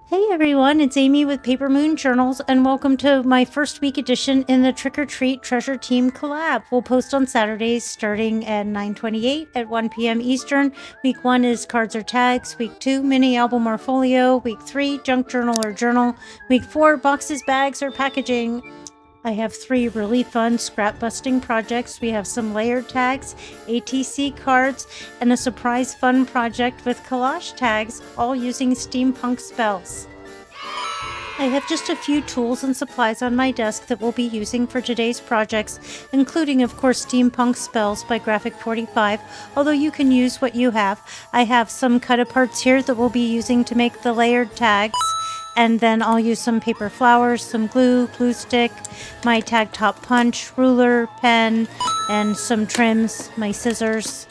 Hey everyone, it's Amy with Paper Moon Journals, and welcome to my first week edition in the Trick or Treat Treasure Team collab. We'll post on Saturdays starting at 9:28 at 1 p.m. Eastern. Week 1 is Cards or Tags. Week 2, Mini Album or Folio. Week 3, Junk Journal or Journal. Week 4, Boxes, Bags, or Packaging. I have 3 really fun scrap busting projects. We have some layered tags, ATC cards, and a surprise fun project with collage tags, all using steampunk spells. I have just a few tools and supplies on my desk that we'll be using for today's projects, including, of course, steampunk spells by Graphic 45, although you can use what you have. I have some cut-aparts here that we'll be using to make the layered tags. And then I'll use some paper flowers, some glue stick, my tag top punch, ruler, pen, and some trims, my scissors.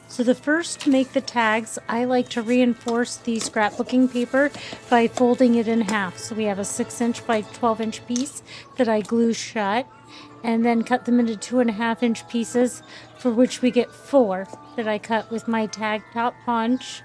So the first to make the tags, I like to reinforce the scrapbooking paper by folding it in half. So we have a 6-inch by 12-inch piece that I glue shut, and then cut them into 2.5-inch pieces, for which we get 4 that I cut with my tag top punch.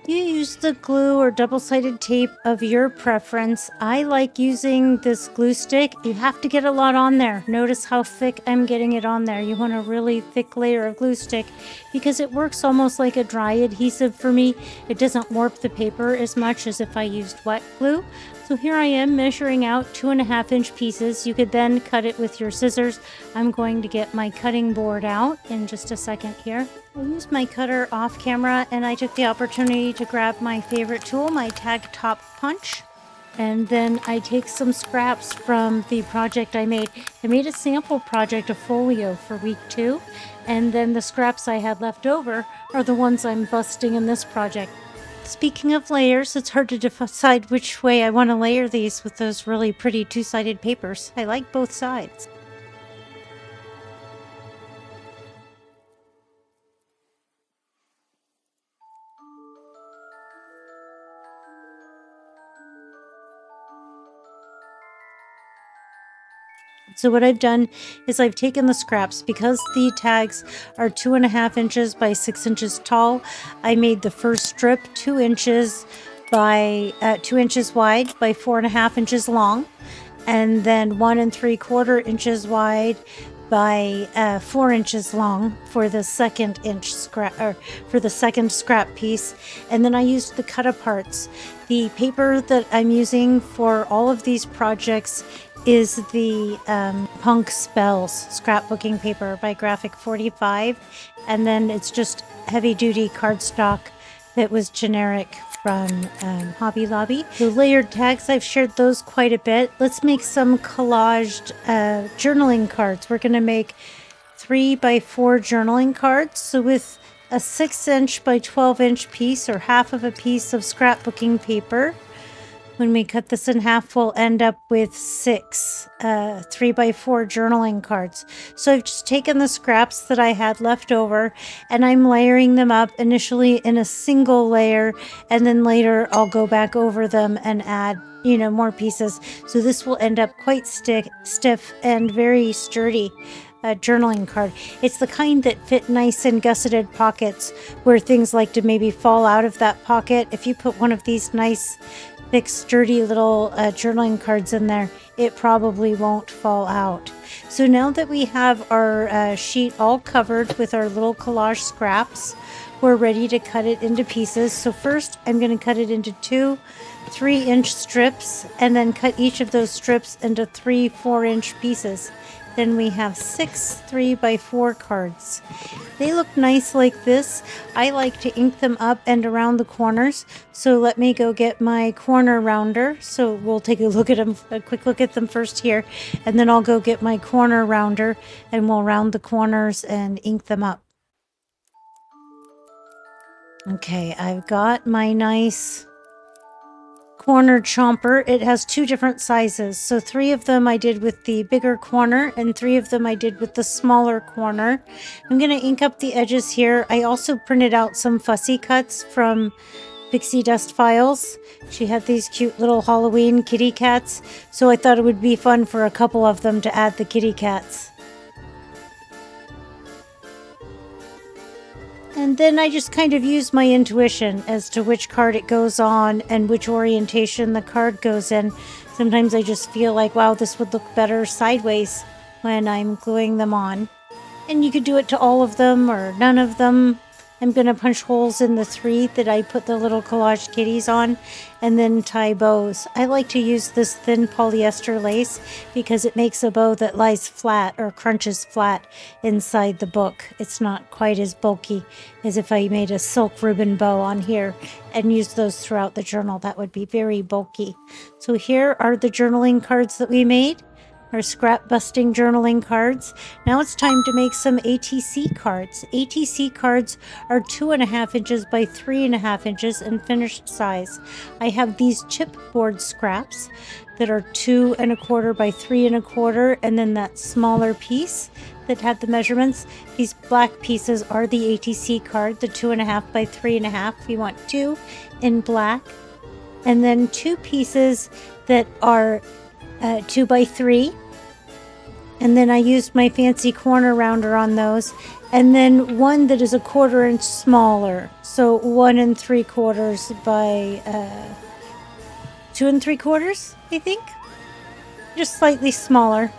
You use the glue or double-sided tape of your preference. I like using this glue stick. You have to get a lot on there. Notice how thick I'm getting it on there. You want a really thick layer of glue stick because it works almost like a dry adhesive for me. It doesn't warp the paper as much as if I used wet glue. So here I am measuring out 2.5-inch pieces. You could then cut it with your scissors. I'm going to get my cutting board out in just a second here. I used my cutter off camera and I took the opportunity to grab my favorite tool, my tag top punch. And then I take some scraps from the project I made. I made a sample project of folio for week 2. And then the scraps I had left over are the ones I'm busting in this project. Speaking of layers, it's hard to decide which way I want to layer these with those really pretty 2-sided papers. I like both sides. So what I've done is I've taken the scraps because the tags are 2.5 inches by 6 inches tall. I made the first strip 2 inches by 2 inches wide by 4.5 inches long, and then 1 3/4 inches wide by 4 inches long for the second scrap piece. And then I used the cut aparts. The paper that I'm using for all of these projects is the Punk Spells scrapbooking paper by Graphic 45, and then it's just heavy-duty cardstock that was generic from Hobby Lobby. The layered tags, I've shared those quite a bit. Let's make some collaged journaling cards. We're going to make 3 by 4 journaling cards. So with a 6-inch by 12-inch piece, or half of a piece of scrapbooking paper, when we cut this in half, we'll end up with 6 3 by 4 journaling cards. So I've just taken the scraps that I had left over and I'm layering them up initially in a single layer, and then later I'll go back over them and add more pieces. So this will end up quite stiff and very sturdy. Journaling card. It's the kind that fit nice in gusseted pockets where things like to maybe fall out of that pocket. If you put one of these nice thick sturdy little journaling cards in there, it probably won't fall out. So now that we have our sheet all covered with our little collage scraps, we're ready to cut it into pieces. So first I'm going to cut it into 2 3-inch strips and then cut each of those strips into 3 4-inch pieces. Then we have 6 3 by 4 cards. They look nice like this. I like to ink them up and around the corners. So let me go get my corner rounder. So we'll take a quick look at them first here. And then I'll go get my corner rounder and we'll round the corners and ink them up. Okay, I've got my nice corner chomper. It has 2 different sizes. So 3 of them I did with the bigger corner and 3 of them I did with the smaller corner. I'm going to ink up the edges here. I also printed out some fussy cuts from Pixie Dust Files. She had these cute little Halloween kitty cats, so I thought it would be fun for a couple of them to add the kitty cats. And then I just kind of use my intuition as to which card it goes on and which orientation the card goes in. Sometimes I just feel like, wow, this would look better sideways when I'm gluing them on. And you could do it to all of them or none of them. I'm going to punch holes in the 3 that I put the little collage kitties on and then tie bows. I like to use this thin polyester lace because it makes a bow that lies flat or crunches flat inside the book. It's not quite as bulky as if I made a silk ribbon bow on here and used those throughout the journal. That would be very bulky. So here are the journaling cards that we made. Our scrap busting journaling cards. Now it's time to make some ATC cards. ATC cards are 2.5 inches by 3.5 inches in finished size. I have these chipboard scraps that are 2.25 by 3.25, and then that smaller piece that had the measurements. These black pieces are the ATC card, the 2.5 by 3.5. We want 2 in black, and then 2 pieces that are 2 by 3. And then I used my fancy corner rounder on those. And then one that is 1/4 inch smaller. So 1 3/4 by 2 3/4, I think. Just slightly smaller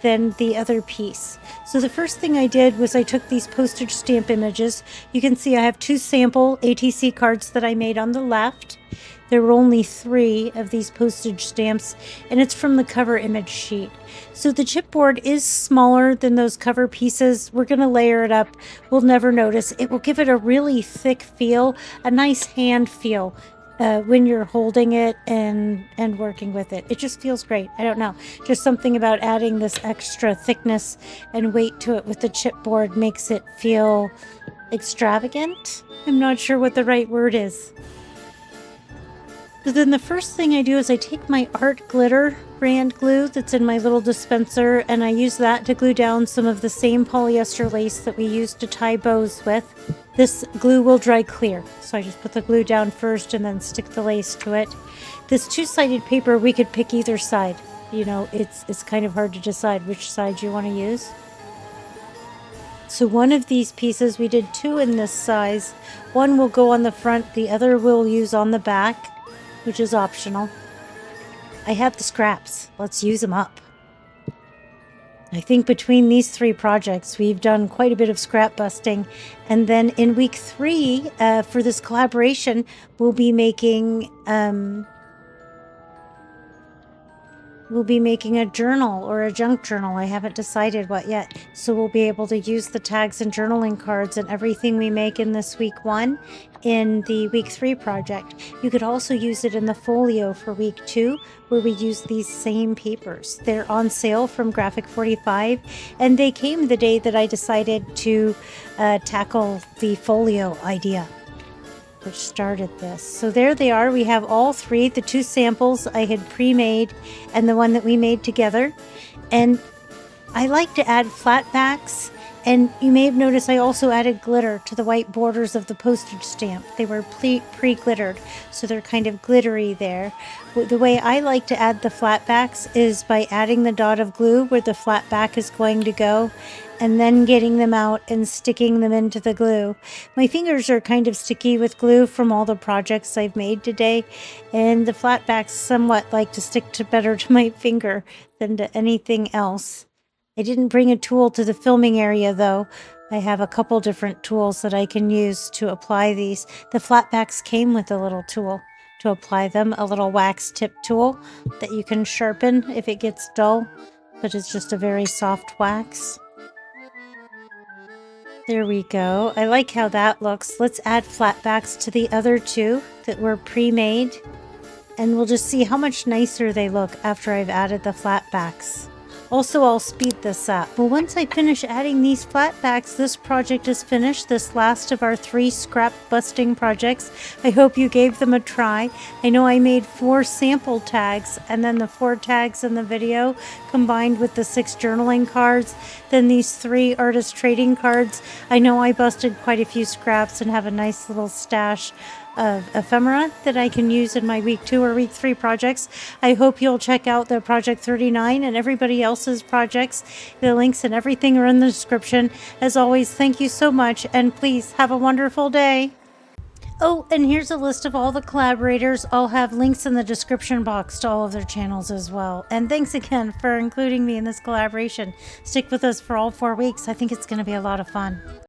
than the other piece. So the first thing I did was I took these postage stamp images. You can see I have 2 sample ATC cards that I made on the left. There were only 3 of these postage stamps, and it's from the cover image sheet. So the chipboard is smaller than those cover pieces. We're going to layer it up. We'll never notice. It will give it a really thick feel, a nice hand feel when you're holding it and working with it. It just feels great. I don't know. Just something about adding this extra thickness and weight to it with the chipboard makes it feel extravagant. I'm not sure what the right word is. So then the first thing I do is I take my art glitter brand glue that's in my little dispenser, and I use that to glue down some of the same polyester lace that we used to tie bows with. This glue will dry clear, so I just put the glue down first and then stick the lace to it. This 2-sided paper, we could pick either side. You know, it's kind of hard to decide which side you want to use. So one of these pieces, we did 2 in this size. One will go on the front, the other we'll use on the back, which is optional. I have the scraps. Let's use them up. I think between these 3 projects, we've done quite a bit of scrap busting. And then in week 3, for this collaboration, we'll be making a journal or a junk journal. I haven't decided what yet. So we'll be able to use the tags and journaling cards and everything we make in this week 1 in the week 3 project. You could also use it in the folio for week 2, where we use these same papers. They're on sale from Graphic 45, and they came the day that I decided to tackle the folio idea, which started this. So there they are. We have all 3, the 2 samples I had pre-made and the one that we made together. And I like to add flat backs, and you may have noticed I also added glitter to the white borders of the postage stamp. They were pre-glittered, so they're kind of glittery there. The way I like to add the flat backs is by adding the dot of glue where the flat back is going to go, and then getting them out and sticking them into the glue. My fingers are kind of sticky with glue from all the projects I've made today, and the flat backs somewhat like to stick better to my finger than to anything else. I didn't bring a tool to the filming area though. I have a couple different tools that I can use to apply these. The flat backs came with a little tool to apply them, a little wax tip tool that you can sharpen if it gets dull, but it's just a very soft wax. There we go. I like how that looks. Let's add flat backs to the other 2 that were pre-made, and we'll just see how much nicer they look after I've added the flat backs. Also, I'll speed this up. Well, once I finish adding these flat backs, this project is finished. This last of our 3 scrap busting projects. I hope you gave them a try. I know I made 4 sample tags, and then the 4 tags in the video combined with the 6 journaling cards, then these 3 artist trading cards. I know I busted quite a few scraps and have a nice little stash of ephemera that I can use in my week 2 or week 3 projects. I hope you'll check out the Project 39 and everybody else's projects. The links and everything are in the description. As always, thank you so much, and please have a wonderful day. Oh, and here's a list of all the collaborators. I'll have links in the description box to all of their channels as well. And thanks again for including me in this collaboration. Stick with us for all 4 weeks. I think it's going to be a lot of fun.